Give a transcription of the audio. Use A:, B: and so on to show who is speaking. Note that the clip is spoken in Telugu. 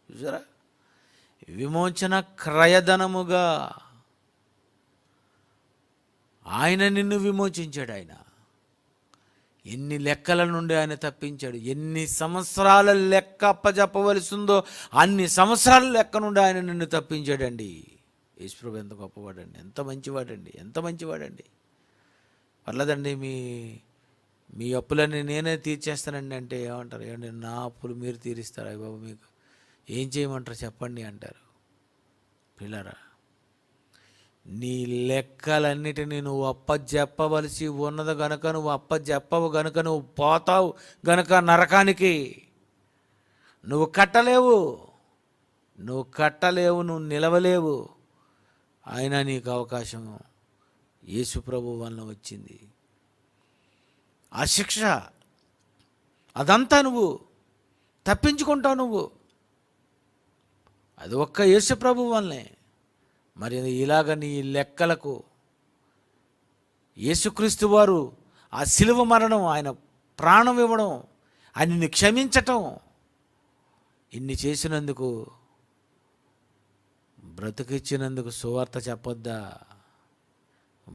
A: చూసారా, విమోచన క్రయధనముగా ఆయన నిన్ను విమోచించాడు. ఆయన ఎన్ని లెక్కల నుండి ఆయన తప్పించాడు. ఎన్ని సంవత్సరాల లెక్క అప్పజెప్పవలసిందో అన్ని సంవత్సరాల లెక్క నుండి ఆయన నిన్ను తప్పించాడండి. యేసుప్రభు ఎంత గొప్పవాడండి, ఎంత మంచివాడండి, ఎంత మంచివాడండి. పర్లేదండి, మీ అప్పులన్నీ నేనే తీర్చేస్తానండి అంటే ఏమంటారు? ఏమండి, నా అప్పులు మీరు తీరుస్తారా? అయ్య బాబు, మీకు ఏం చేయమంటారు చెప్పండి అంటారు. పిల్లరా, నీ లెక్కలన్నిటినీ నువ్వు అప్పజెప్పవలసి ఉన్నది గనుక, నువ్వు అప్పజెప్పవు గనుక, నువ్వు పోతావు గనుక నరకానికి. నువ్వు కట్టలేవు, నువ్వు నిలవలేవు. అయినా నీకు అవకాశం యేసు ప్రభు వలన వచ్చింది. ఆ శిక్ష అదంతా నువ్వు తప్పించుకుంటావు. నువ్వు అది ఒక్క యేసు ప్రభు వల్లనే. మరి ఇలాగ నీ లెక్కలకు యేసుక్రీస్తు వారు ఆ శిలువ మరణం, ఆయన ప్రాణం ఇవ్వడం, ఆయన్ని క్షమించటం, ఇన్ని చేసినందుకు, బ్రతికిచ్చినందుకు సువార్త చెప్పొద్దా?